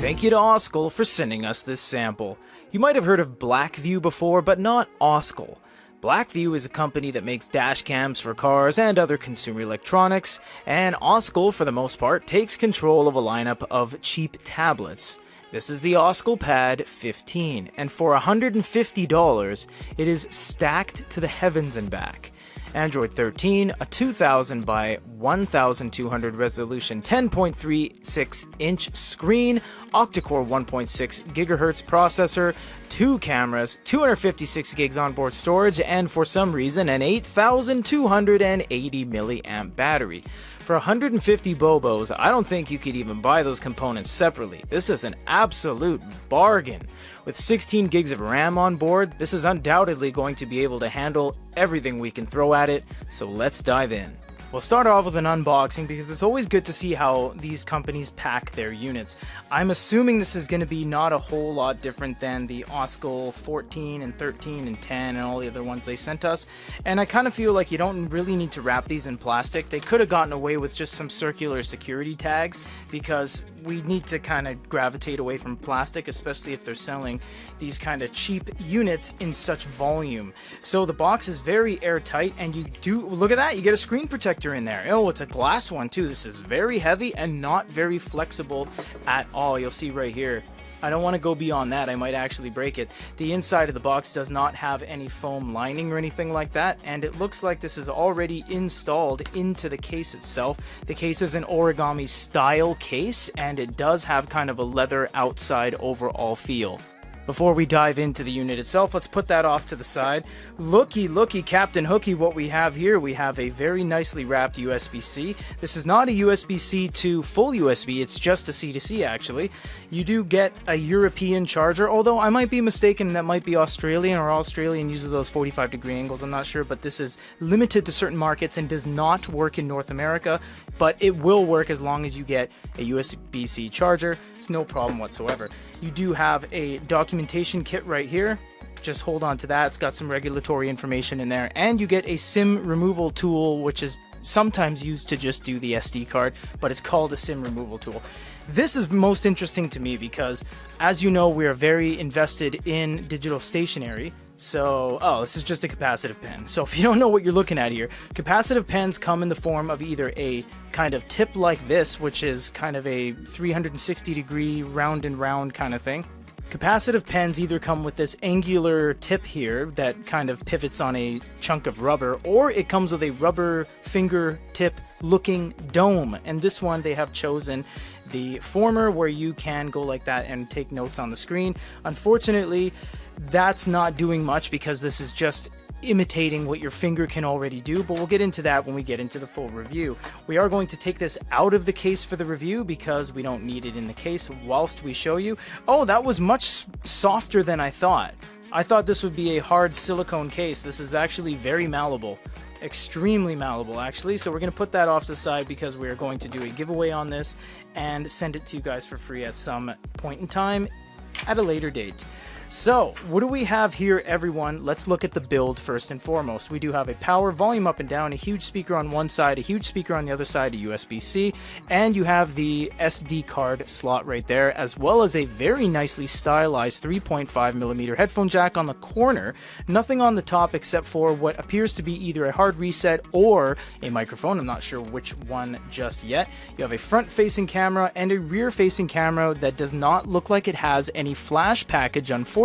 Thank you to Oscal for sending us this sample. You might have heard of Blackview before, but not Oscal. Blackview is a company that makes dash cams for cars and other consumer electronics, and Oscal, for the most part, takes control of a lineup of cheap tablets. This is the Oscal Pad 15, and for $150, it is stacked to the heavens and back. Android 13, a 2000 by 1200 resolution 10.36-inch screen, octa-core 1.6 GHz processor, 2 cameras, 256 gigs onboard storage, and for some reason an 8280 milliamp battery. For 150 bobos, I don't think you could even buy those components separately. This is an absolute bargain. With 16 gigs of RAM on board, this is undoubtedly going to be able to handle everything we can throw at it, so let's dive in. We'll start off with an unboxing because it's always good to see how these companies pack their units. I'm assuming this is going to be not a whole lot different than the Oscal 14 and 13 and 10 and all the other ones they sent us. And I kind of feel like you don't really need to wrap these in plastic. They could have gotten away with just some circular security tags because we need to kind of gravitate away from plastic, especially if they're selling these kind of cheap units in such volume. So the box is very airtight, and you do, look at that, you get a screen protector in there. Oh, it's a glass one too. This is very heavy and not very flexible at all. You'll see right here. I don't want to go beyond that, I might actually break it. The inside of the box does not have any foam lining or anything like that, and it looks like this is already installed into the case itself. The case is an origami style case, and it does have kind of a leather outside overall feel. Before we dive into the unit itself, let's put that off to the side. Looky, Captain Hooky, what we have here. We have a very nicely wrapped USB-C. This is not a USB-C to full USB, it's just a C2C actually. You do get a European charger, although I might be mistaken, that might be Australian, or Australian uses those 45-degree angles, I'm not sure, but this is limited to certain markets and does not work in North America, but it will work as long as you get a USB-C charger. It's no problem whatsoever. You do have a documentation kit right here. Just hold on to that. It's got some regulatory information in there. And you get a SIM removal tool, which is sometimes used to just do the SD card, but it's called a SIM removal tool. This is most interesting to me because, as you know, we are very invested in digital stationery. So, this is just a capacitive pen. So if you don't know what you're looking at here, capacitive pens come in the form of either a kind of tip like this, which is kind of a 360-degree round and round kind of thing. Capacitive pens either come with this angular tip here that kind of pivots on a chunk of rubber, or it comes with a rubber fingertip looking dome. And this one, they have chosen the former, where you can go like that and take notes on the screen. Unfortunately, that's not doing much because this is just imitating what your finger can already do, but we'll get into that when we get into the full review. We are going to take this out of the case for the review because we don't need it in the case whilst we show you. Oh, that was much softer than I thought. I thought this would be a hard silicone case. This is actually very malleable. Extremely malleable actually, so we're going to put that off to the side because we are going to do a giveaway on this and send it to you guys for free at some point in time at a later date. So, what do we have here, everyone? Let's look at the build first and foremost. We do have a power, volume up and down, a huge speaker on one side, a huge speaker on the other side, a USB-C, and you have the SD card slot right there, as well as a very nicely stylized 3.5mm headphone jack on the corner. Nothing on the top except for what appears to be either a hard reset or a microphone. I'm not sure which one just yet. You have a front-facing camera and a rear-facing camera that does not look like it has any flash package, unfortunately.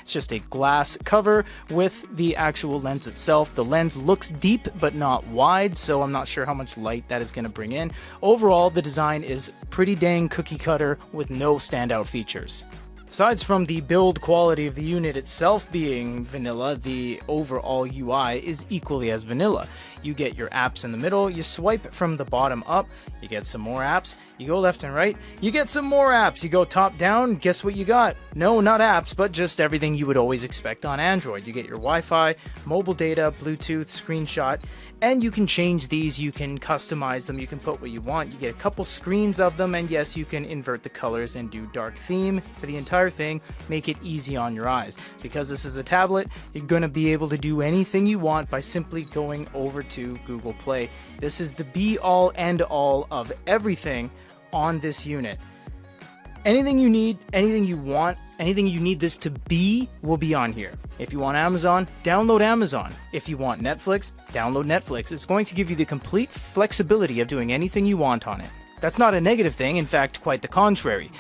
It's just a glass cover with the actual lens itself. The lens looks deep but not wide, so I'm not sure how much light that is going to bring in. Overall, the design is pretty dang cookie cutter with no standout features. Aside from the build quality of the unit itself being vanilla, the overall UI is equally as vanilla. You get your apps in the middle, you swipe from the bottom up, you get some more apps, you go left and right, you get some more apps, you go top down, guess what you got? No, not apps, but just everything you would always expect on Android. You get your Wi-Fi, mobile data, Bluetooth, screenshot, and you can change these, you can customize them, you can put what you want. You get a couple screens of them, and yes, you can invert the colors and do dark theme for the entire thing, make it easy on your eyes. Because this is a tablet, you're going to be able to do anything you want by simply going over to Google Play. This is the be-all, end-all of everything on this unit. Anything you need, anything you want, anything you need this to be will be on here. If you want Amazon, download Amazon. If you want Netflix, download Netflix. It's going to give you the complete flexibility of doing anything you want on it. That's not a negative thing, in fact, quite the contrary.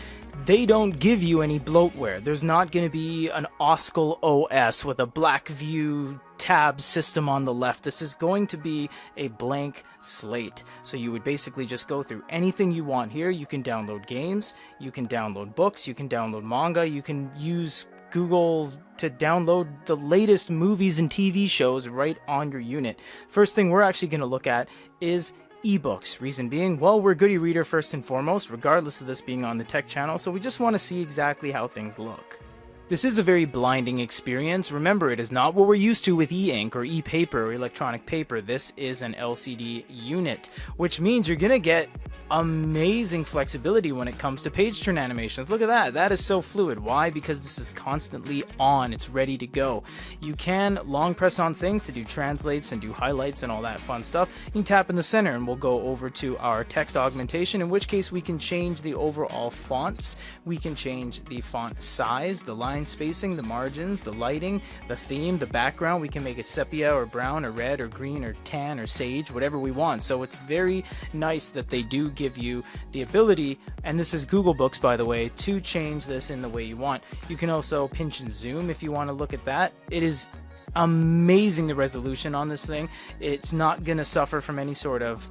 They don't give you any bloatware. There's not going to be an Oscal OS with a Blackview tab system on the left. This is going to be a blank slate. So you would basically just go through anything you want here. You can download games, you can download books, you can download manga, you can use Google to download the latest movies and TV shows right on your unit. First thing we're actually going to look at is ebooks. Reason being, well, we're Goody Reader first and foremost, regardless of this being on the tech channel, so we just want to see exactly how things look. This is a very blinding experience. Remember, it is not what we're used to with e-ink or e-paper or electronic paper. This is an LCD unit, which means you're going to get amazing flexibility when it comes to page turn animations. Look at that. That is so fluid. Why? Because this is constantly on. It's ready to go. You can long press on things to do translates and do highlights and all that fun stuff. You can tap in the center and we'll go over to our text augmentation, in which case we can change the overall fonts. We can change the font size, the line spacing, the margins, the lighting, the theme, the background. We can make it sepia or brown or red or green or tan or sage, whatever we want. So it's very nice that they do give you the ability, and this is Google Books by the way, to change this in the way you want. You can also pinch and zoom if you want to look at that. It is amazing, the resolution on this thing. It's not going to suffer from any sort of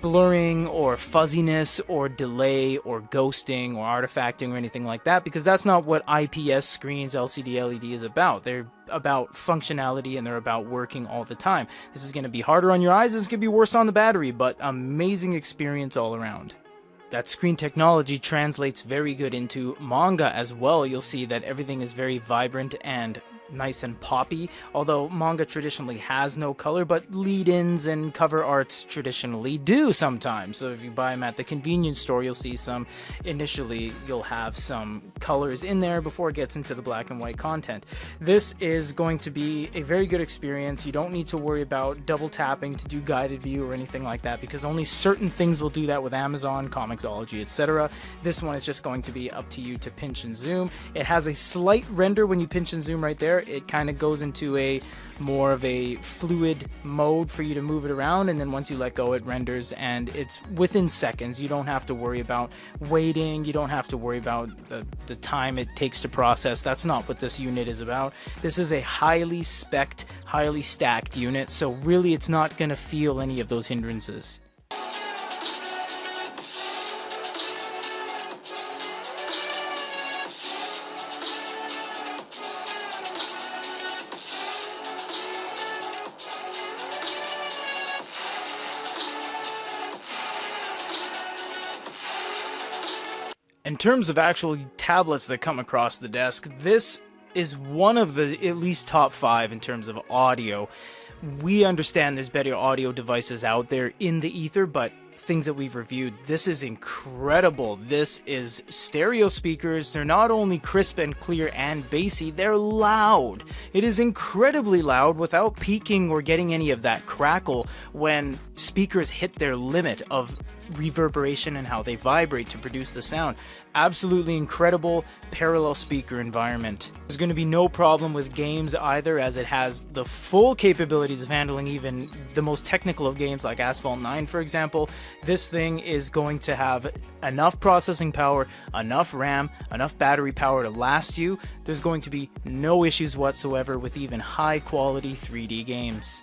blurring or fuzziness or delay or ghosting or artifacting or anything like that, because that's not what IPS screens, LCD LED is about. They're about functionality and they're about working all the time. This is going to be harder on your eyes, this is going to be worse on the battery, but amazing experience all around. That screen technology translates very good into manga as well. You'll see that everything is very vibrant and nice and poppy, although manga traditionally has no color, but lead-ins and cover arts traditionally do sometimes. So if you buy them at the convenience store, you'll see some, initially you'll have some colors in there before it gets into the black and white content. This is going to be a very good experience. You don't need to worry about double tapping to do guided view or anything like that, because only certain things will do that with Amazon, Comixology, etc. This one is just going to be up to you to pinch and zoom. It has a slight render when you pinch and zoom right there. It kind of goes into a more of a fluid mode for you to move it around, and then once you let go it renders, and it's within seconds. You don't have to worry about waiting, you don't have to worry about the time it takes to process. That's not what this unit is about. This is a highly spec'd, highly stacked unit, so really it's not going to feel any of those hindrances. In terms of actual tablets that come across the desk, this is one of the at least top 5 in terms of audio. We understand there's better audio devices out there in the ether, but things that we've reviewed, this is incredible. This is stereo speakers. They're not only crisp and clear and bassy, they're loud. It is incredibly loud without peaking or getting any of that crackle when speakers hit their limit of reverberation and how they vibrate to produce the sound. Absolutely incredible parallel speaker environment. There's going to be no problem with games either, as it has the full capabilities of handling even the most technical of games like Asphalt 9, for example. This thing is going to have enough processing power, enough RAM, enough battery power to last you. There's going to be no issues whatsoever with even high quality 3D games.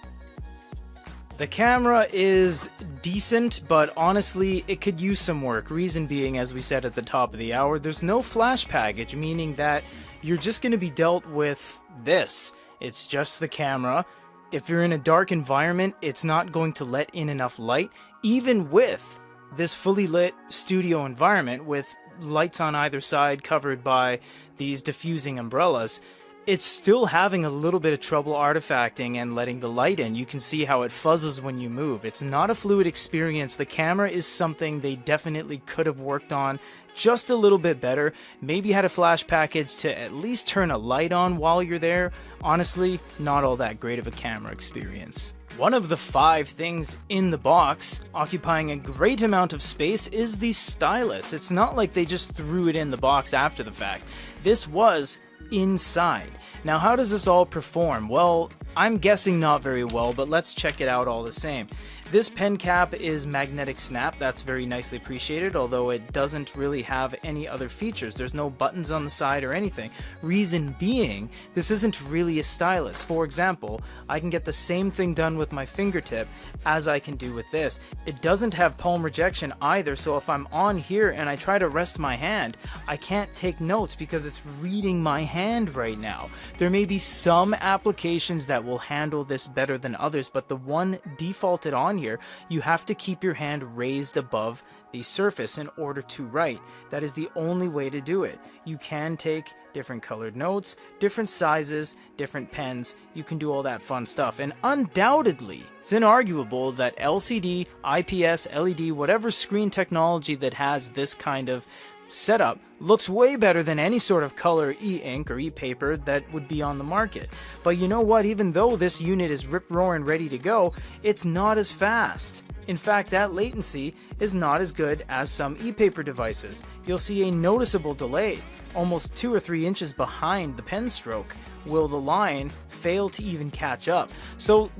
The camera is decent, but honestly, it could use some work. Reason being, as we said at the top of the hour, there's no flash package, meaning that you're just going to be dealt with this. It's just the camera. If you're in a dark environment, it's not going to let in enough light, even with this fully lit studio environment with lights on either side covered by these diffusing umbrellas. It's still having a little bit of trouble artifacting and letting the light in. You can see how it fuzzes when you move. It's not a fluid experience. The camera is something they definitely could have worked on just a little bit better. Maybe had a flash package to at least turn a light on while you're there. Honestly, not all that great of a camera experience. One of the 5 things in the box, occupying a great amount of space, is the stylus. It's not like they just threw it in the box after the fact. This was inside. Now, how does this all perform? Well, I'm guessing not very well, but let's check it out all the same. This pen cap is magnetic snap. That's very nicely appreciated, although it doesn't really have any other features. There's no buttons on the side or anything. Reason being, this isn't really a stylus. For example, I can get the same thing done with my fingertip as I can do with this. It doesn't have palm rejection either, so if I'm on here and I try to rest my hand, I can't take notes because it's reading my hand right now. There may be some applications that will handle this better than others, but the one defaulted on here, you have to keep your hand raised above the surface in order to write. That is the only way to do it. You can take different colored notes, different sizes, different pens. You can do all that fun stuff. And undoubtedly, it's inarguable that LCD, IPS, LED, whatever screen technology that has this kind of setup looks way better than any sort of color e-ink or e-paper that would be on the market. But you know what? Even though this unit is rip-roaring ready to go, it's not as fast. In fact, that latency is not as good as some e-paper devices. You'll see a noticeable delay. Almost 2 or 3 inches behind the pen stroke will the line fail to even catch up. So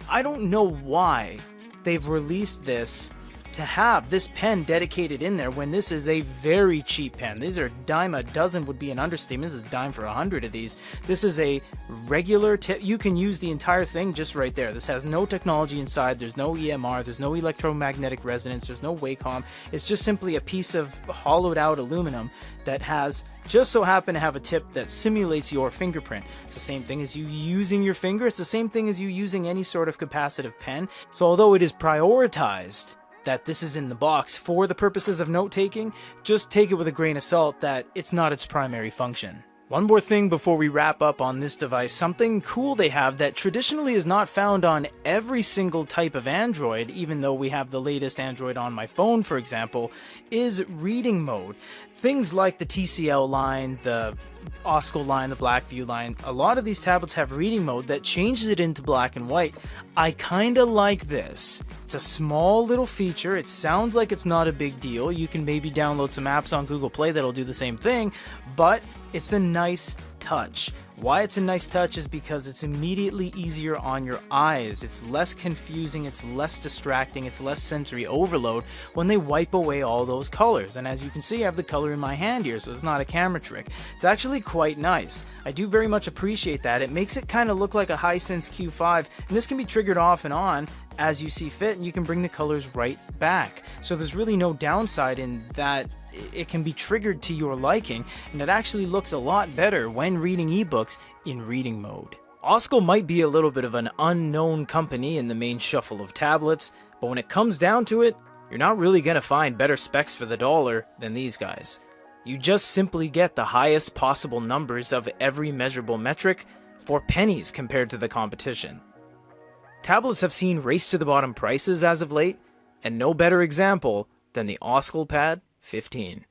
I don't know why they've released this to have this pen dedicated in there when this is a very cheap pen. These are dime a dozen would be an understatement. This is a dime for 100 of these. This is a regular tip. You can use the entire thing just right there. This has no technology inside. There's no EMR. There's no electromagnetic resonance. There's no Wacom. It's just simply a piece of hollowed out aluminum that has just so happen to have a tip that simulates your fingerprint. It's the same thing as you using your finger. It's the same thing as you using any sort of capacitive pen. So although it is prioritized that this is in the box for the purposes of note-taking, just take it with a grain of salt that it's not its primary function. One more thing before we wrap up on this device, something cool they have that traditionally is not found on every single type of Android, even though we have the latest Android on my phone, for example, is reading mode. Things like the TCL line, the Oscal line, the Blackview line, a lot of these tablets have reading mode that changes it into black and white. I kinda like this. It's a small little feature. It sounds like it's not a big deal. You can maybe download some apps on Google Play that'll do the same thing, but it's a nice touch. Why it's a nice touch is because it's immediately easier on your eyes. It's less confusing, it's less distracting, it's less sensory overload when they wipe away all those colors. And as you can see, I have the color in my hand here, so it's not a camera trick. It's actually quite nice. I do very much appreciate that. It makes it kind of look like a Hisense Q5, and this can be triggered off and on as you see fit, and you can bring the colors right back. So there's really no downside in that. It can be triggered to your liking, and it actually looks a lot better when reading ebooks in reading mode. Oscal might be a little bit of an unknown company in the main shuffle of tablets, but when it comes down to it, you're not really going to find better specs for the dollar than these guys. You just simply get the highest possible numbers of every measurable metric for pennies compared to the competition. Tablets have seen race to the bottom prices as of late, and no better example than the Oscal Pad 15.